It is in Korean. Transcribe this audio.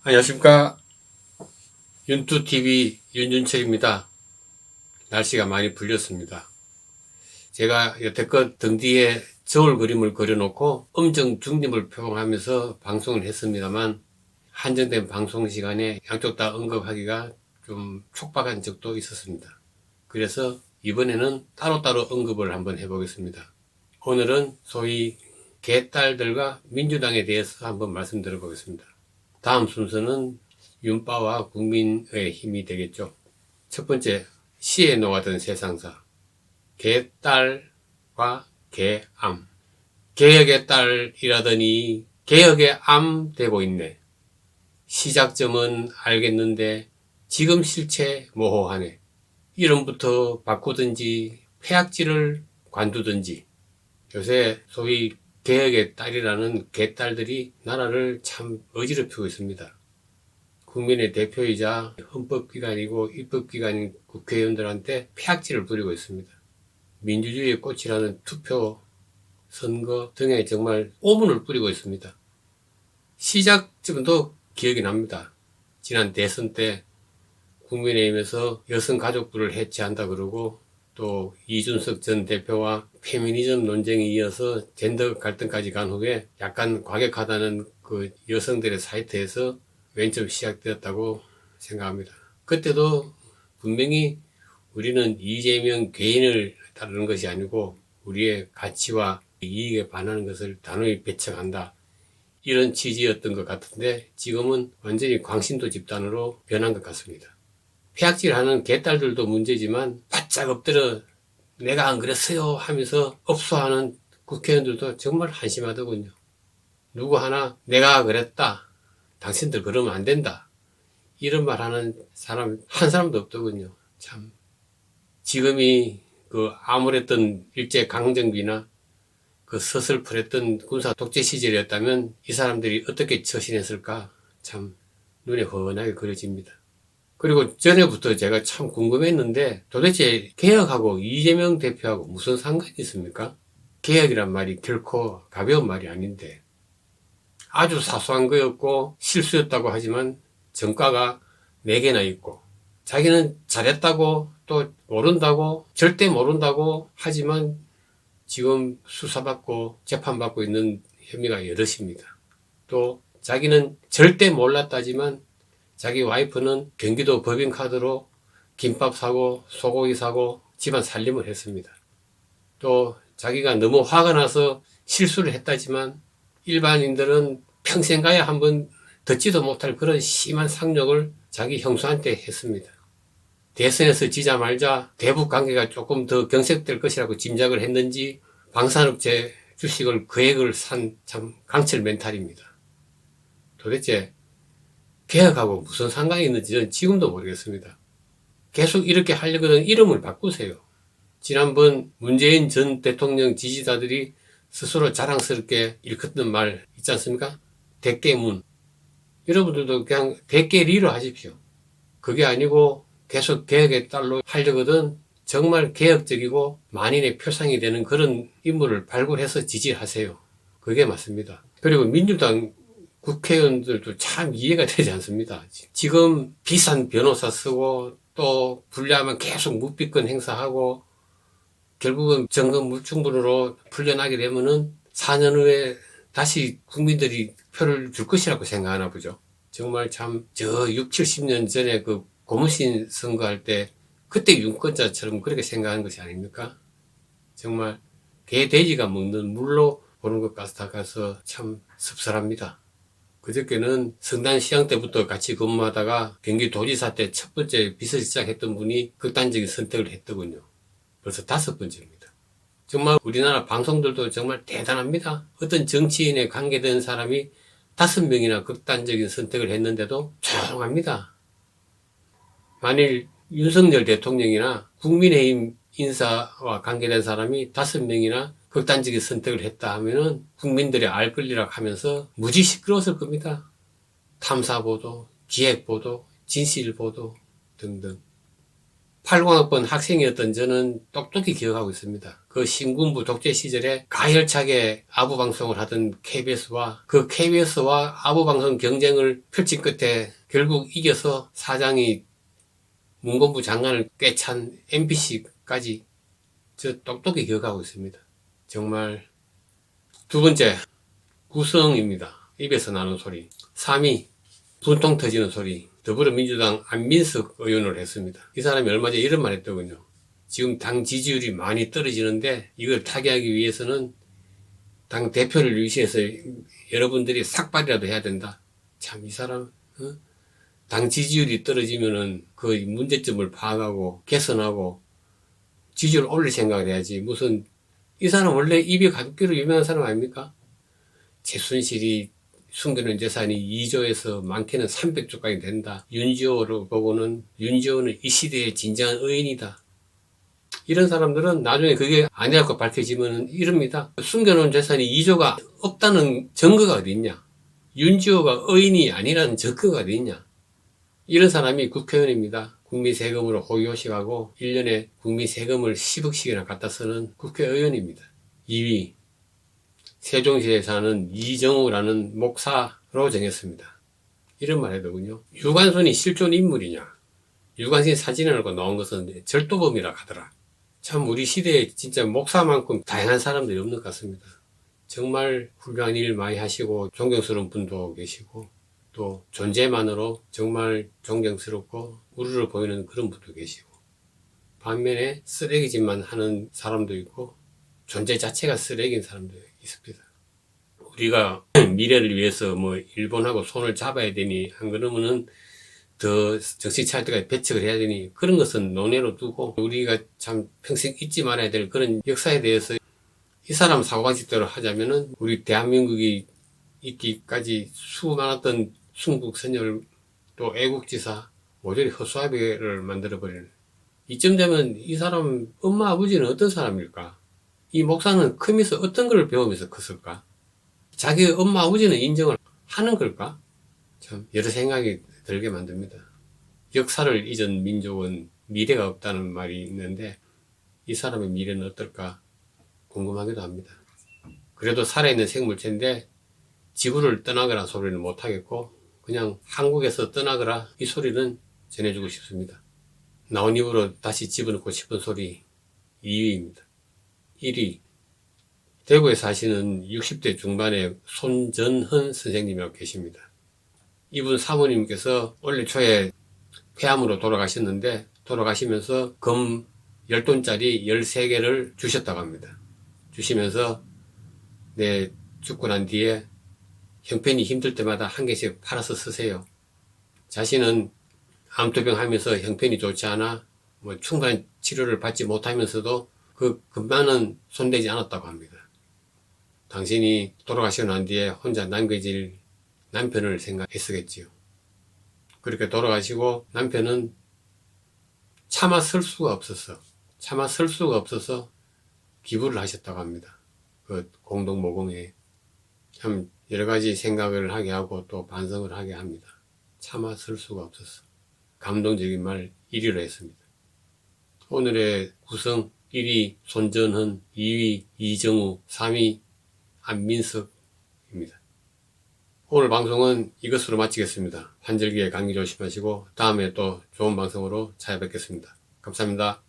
안녕하십니까. 윤투TV 윤준철입니다. 날씨가 많이 풀렸습니다. 제가 여태껏 등 뒤에 저울 그림을 그려놓고 음정 중립을 표방하면서 방송을 했습니다만, 한정된 방송 시간에 양쪽 다 언급하기가 좀 촉박한 적도 있었습니다. 그래서 이번에는 따로따로 언급을 한번 해보겠습니다. 오늘은 소위 개딸들과 민주당에 대해서 한번 말씀드려 보겠습니다. 다음 순서는 윤빠와 국민의 힘이 되겠죠. 첫 번째, 시에 녹아든 세상사. 개딸과 개암. 개혁의 딸이라더니 개혁의 암 되고 있네. 시작점은 알겠는데 지금 실체 모호하네. 이름부터 바꾸든지 폐악질을 관두든지. 요새 소위 개혁의 딸이라는 개딸들이 나라를 참 어지럽히고 있습니다. 국민의 대표이자 헌법기관이고 입법기관인 국회의원들한테 폐악질을 부리고 있습니다. 민주주의의 꽃이라는 투표, 선거 등에 정말 오문을 뿌리고 있습니다. 시작점도 기억이 납니다. 지난 대선 때 국민의힘에서 여성가족부를 해체한다 그러고, 또 이준석 전 대표와 페미니즘 논쟁이 이어서 젠더 갈등까지 간 후에 약간 과격하다는 그 여성들의 사이트에서 맨 처음 시작되었다고 생각합니다. 그때도 분명히 우리는 이재명 개인을 따르는 것이 아니고 우리의 가치와 이익에 반하는 것을 단호히 배척한다, 이런 취지였던 것 같은데, 지금은 완전히 광신도 집단으로 변한 것 같습니다. 폐악질하는 개딸들도 문제지만 바짝 엎드려 내가 안 그랬어요 하면서 업소하는 국회의원들도 정말 한심하더군요. 누구 하나 내가 그랬다, 당신들 그러면 안 된다, 이런 말 하는 사람 한 사람도 없더군요. 참, 지금이 그 암울했던 일제강점기나 그 서슬프랬던 군사 독재 시절이었다면 이 사람들이 어떻게 처신했을까 참 눈에 훤하게 그려집니다. 그리고 전에부터 제가 참 궁금했는데, 도대체 개혁하고 이재명 대표하고 무슨 상관이 있습니까? 개혁이란 말이 결코 가벼운 말이 아닌데, 아주 사소한 거였고 실수였다고 하지만 전과가 4개나 있고, 자기는 잘했다고 또 모른다고 절대 모른다고 하지만 지금 수사받고 재판받고 있는 혐의가 여럿입니다. 또 자기는 절대 몰랐다지만 자기 와이프는 경기도 법인카드로 김밥 사고 소고기 사고 집안 살림을 했습니다. 또 자기가 너무 화가 나서 실수를 했다지만 일반인들은 평생 가야 한번 듣지도 못할 그런 심한 상욕을 자기 형수한테 했습니다. 대선에서 지자 말자 대북 관계가 조금 더 경색될 것이라고 짐작을 했는지 방산업체 주식을 거액을 산 참 강철 멘탈입니다. 도대체 개혁하고 무슨 상관이 있는지 는 지금도 모르겠습니다. 계속 이렇게 하려거든 이름을 바꾸세요. 지난번 문재인 전 대통령 지지자들이 스스로 자랑스럽게 일컫던 말 있지 않습니까? 대깨문. 여러분들도 그냥 대깨리로 하십시오. 그게 아니고 계속 개혁의 딸로 하려거든 정말 개혁적이고 만인의 표상이 되는 그런 인물을 발굴해서 지지하세요. 그게 맞습니다. 그리고 민주당 국회의원들도 참 이해가 되지 않습니다. 지금 비싼 변호사 쓰고 또 불리하면 계속 묵비권 행사하고 결국은 정권 물충분으로 풀려나게 되면은 4년 후에 다시 국민들이 표를 줄 것이라고 생각하나 보죠. 정말 참 저 6, 70년 전에 그 고무신 선거할 때 그때 윤권자처럼 그렇게 생각하는 것이 아닙니까? 정말 개 돼지가 먹는 물로 보는 것 같아서 참 씁쓸합니다. 그저께는 성남시장 때부터 같이 근무하다가 경기도지사 때 첫 번째 비서실장 했던 분이 극단적인 선택을 했더군요. 벌써 5번째입니다. 정말 우리나라 방송들도 정말 대단합니다. 어떤 정치인에 관계된 사람이 5명이나 극단적인 선택을 했는데도 조용합니다. 만일 윤석열 대통령이나 국민의힘 인사와 관계된 사람이 5명이나 극단적인 선택을 했다 하면은 국민들의 알 권리락 하면서 무지 시끄러웠을 겁니다. 탐사보도, 기획보도, 진실보도 등등. 80학번 학생이었던 저는 똑똑히 기억하고 있습니다. 그 신군부 독재 시절에 가열차게 아부방송을 하던 KBS와 그 KBS와 아부방송 경쟁을 펼친 끝에 결국 이겨서 사장이 문공부 장관을 꿰찬 MBC까지 저 똑똑히 기억하고 있습니다. 정말. 두 번째, 구성입니다. 입에서 나는 소리. 3위, 분통 터지는 소리. 더불어민주당 안민석 의원을 했습니다. 이 사람이 얼마 전에 이런 말 했더군요. 지금 당 지지율이 많이 떨어지는데 이걸 타개하기 위해서는 당 대표를 유시해서 여러분들이 삭발이라도 해야 된다. 참, 이 사람, 당 지지율이 떨어지면은 그 문제점을 파악하고 개선하고 지지율을 올릴 생각을 해야지. 무슨, 이 사람 원래 입이 가볍기로 유명한 사람 아닙니까? 최순실이 숨겨놓은 재산이 2조에서 많게는 300조까지 된다. 윤지호로 보고는 윤지호는 이 시대의 진정한 의인이다. 이런 사람들은 나중에 그게 아니라고 밝혀지면 이럽니다. 숨겨놓은 재산이 2조가 없다는 증거가 어디 있냐? 윤지호가 의인이 아니라는 증거가 어디 있냐? 이런 사람이 국회의원입니다. 국민 세금으로 호의호식하고 1년에 국민 세금을 10억씩이나 갖다 쓰는 국회의원입니다. 2위, 세종시에 사는 이정우라는 목사로 정했습니다. 이런 말 하더군요. 유관순이 실존 인물이냐? 유관순 사진을 갖고 나온 것은 절도범이라 하더라. 참 우리 시대에 진짜 목사만큼 다양한 사람들이 없는 것 같습니다. 정말 훌륭한 일 많이 하시고 존경스러운 분도 계시고 또 존재만으로 정말 존경스럽고 우르르 보이는 그런 분도 계시고 반면에 쓰레기짓만 하는 사람도 있고 존재 자체가 쓰레기인 사람도 있습니다. 우리가 미래를 위해서 뭐 일본하고 손을 잡아야 되니 안 그러면은 더 정신 차릴 때까지 배척을 해야 되니 그런 것은 논외로 두고 우리가 참 평생 잊지 말아야 될 그런 역사에 대해서 이 사람 사고방식대로 하자면은 우리 대한민국이 있기까지 수많았던 순국선열 또 애국지사 모조리 허수아비를 만들어버리는 이쯤 되면 이 사람 엄마 아버지는 어떤 사람일까? 이 목사는 크면서 어떤 걸 배우면서 컸을까? 자기 엄마 아버지는 인정을 하는 걸까? 참 여러 생각이 들게 만듭니다. 역사를 잊은 민족은 미래가 없다는 말이 있는데 이 사람의 미래는 어떨까 궁금하기도 합니다. 그래도 살아있는 생물체인데 지구를 떠나거라 소리는 못하겠고 그냥 한국에서 떠나거라 이 소리는 전해주고 싶습니다. 나온 입으로 다시 집어넣고 싶은 소리 2위입니다. 1위, 대구에 사시는 60대 중반의 손전헌 선생님이라고 계십니다. 이분 사모님께서 올해 초에 폐암으로 돌아가셨는데 돌아가시면서 금 10돈짜리 13개를 주셨다고 합니다. 주시면서 내 죽고 난 뒤에 형편이 힘들 때마다 한 개씩 팔아서 쓰세요. 자신은 암투병 하면서 형편이 좋지 않아 뭐 충분한 치료를 받지 못하면서도 그 금반은 손대지 않았다고 합니다. 당신이 돌아가시고 난 뒤에 혼자 남겨질 남편을 생각했었겠지요. 그렇게 돌아가시고 남편은 차마 쓸 수가 없어서 기부를 하셨다고 합니다. 그 공동모금회에. 참 여러 가지 생각을 하게 하고 또 반성을 하게 합니다. 차마 쓸 수가 없었어. 감동적인 말 1위로 했습니다. 오늘의 구성 1위 손전헌, 2위 이정우, 3위 안민석입니다. 오늘 방송은 이것으로 마치겠습니다. 환절기에 감기 조심하시고 다음에 또 좋은 방송으로 찾아뵙겠습니다. 감사합니다.